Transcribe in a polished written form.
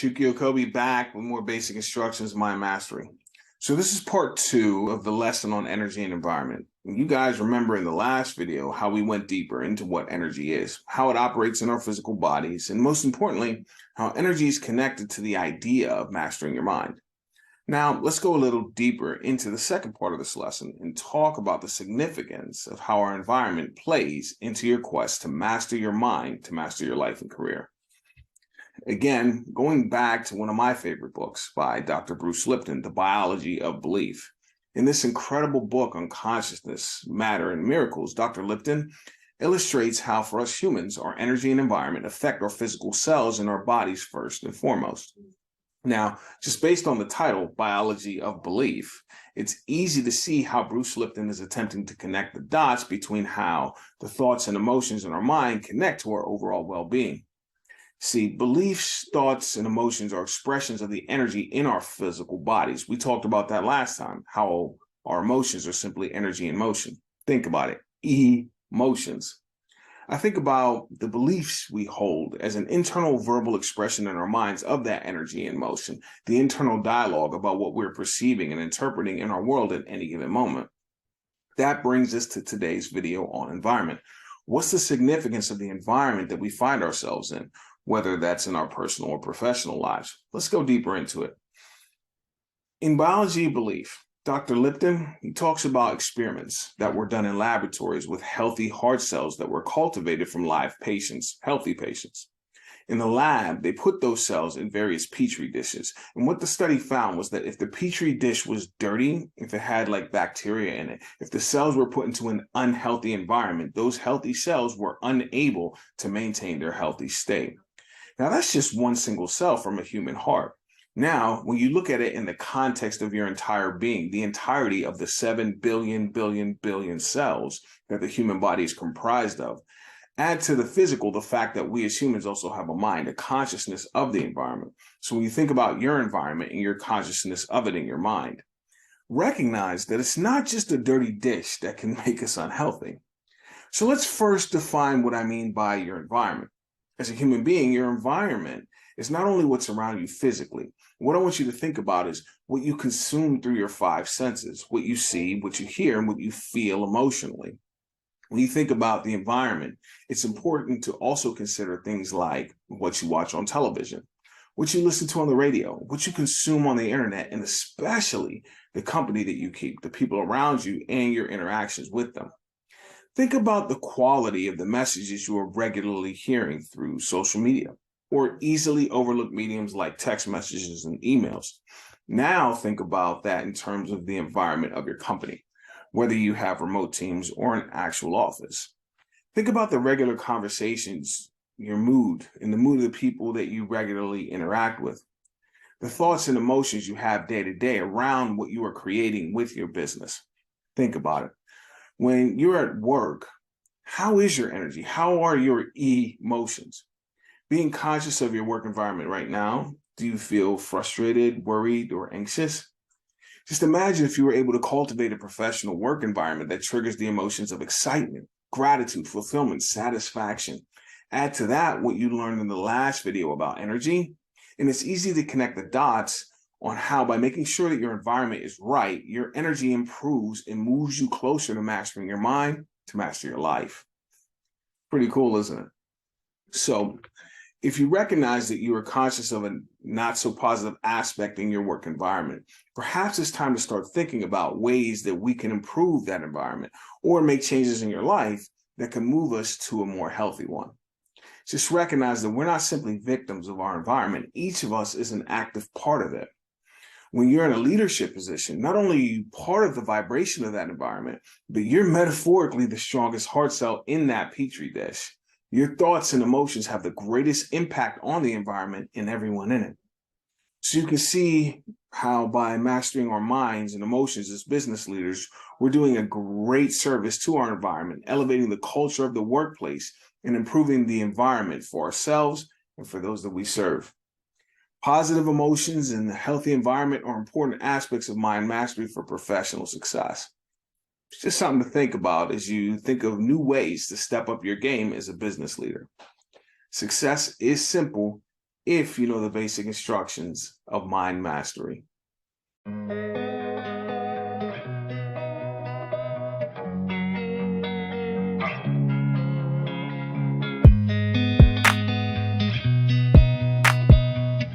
Chukky Okobi back with more basic instructions, mind mastery. So this is part 2 of the lesson on energy and environment. And you guys remember in the last video how we went deeper into what energy is, how it operates in our physical bodies, and most importantly, how energy is connected to the idea of mastering your mind. Now, let's go a little deeper into the second part of this lesson and talk about the significance of how our environment plays into your quest to master your mind, to master your life and career. Again, going back to one of my favorite books by Dr. Bruce Lipton, The Biology of Belief. In this incredible book on consciousness, matter, and miracles, Dr. Lipton illustrates how for us humans, our energy and environment affect our physical cells in our bodies first and foremost. Now, just based on the title, Biology of Belief, it's easy to see how Bruce Lipton is attempting to connect the dots between how the thoughts and emotions in our mind connect to our overall well-being. See, beliefs, thoughts, and emotions are expressions of the energy in our physical bodies. We talked about that last time, how our emotions are simply energy in motion. Think about it, emotions. I think about the beliefs we hold as an internal verbal expression in our minds of that energy in motion, the internal dialogue about what we're perceiving and interpreting in our world at any given moment. That brings us to today's video on environment. What's the significance of the environment that we find ourselves in, whether that's in our personal or professional lives? Let's go deeper into it. In biology belief, Dr. Lipton, he talks about experiments that were done in laboratories with healthy heart cells that were cultivated from live patients, healthy patients. In the lab, they put those cells in various petri dishes. And what the study found was that if the petri dish was dirty, if it had like bacteria in it, if the cells were put into an unhealthy environment, those healthy cells were unable to maintain their healthy state. Now, that's just one single cell from a human heart. Now, when you look at it in the context of your entire being, the entirety of the 7 billion cells that the human body is comprised of, add to the physical the fact that we as humans also have a mind, a consciousness of the environment. So when you think about your environment and your consciousness of it in your mind, recognize that it's not just a dirty dish that can make us unhealthy. So let's first define what I mean by your environment. As a human being, your environment is not only what's around you physically. What I want you to think about is what you consume through your 5 senses, what you see, what you hear, and what you feel emotionally. When you think about the environment, it's important to also consider things like what you watch on television, what you listen to on the radio, what you consume on the internet, and especially the company that you keep, the people around you, and your interactions with them. Think about the quality of the messages you are regularly hearing through social media or easily overlooked mediums like text messages and emails. Now think about that in terms of the environment of your company, whether you have remote teams or an actual office. Think about the regular conversations, your mood, and the mood of the people that you regularly interact with, the thoughts and emotions you have day to day around what you are creating with your business. Think about it. When you're at work, how is your energy? How are your emotions? Being conscious of your work environment right now, do you feel frustrated, worried, or anxious? Just imagine if you were able to cultivate a professional work environment that triggers the emotions of excitement, gratitude, fulfillment, satisfaction. Add to that what you learned in the last video about energy, and it's easy to connect the dots on how by making sure that your environment is right, your energy improves and moves you closer to mastering your mind, to master your life. Pretty cool, isn't it? So if you recognize that you are conscious of a not so positive aspect in your work environment, perhaps it's time to start thinking about ways that we can improve that environment or make changes in your life that can move us to a more healthy one. Just recognize that we're not simply victims of our environment. Each of us is an active part of it. When you're in a leadership position, not only are you part of the vibration of that environment, but you're metaphorically the strongest heart cell in that petri dish. Your thoughts and emotions have the greatest impact on the environment and everyone in it. So you can see how by mastering our minds and emotions as business leaders, we're doing a great service to our environment, elevating the culture of the workplace and improving the environment for ourselves and for those that we serve. Positive emotions and a healthy environment are important aspects of mind mastery for professional success. It's just something to think about as you think of new ways to step up your game as a business leader. Success is simple if you know the basic instructions of mind mastery.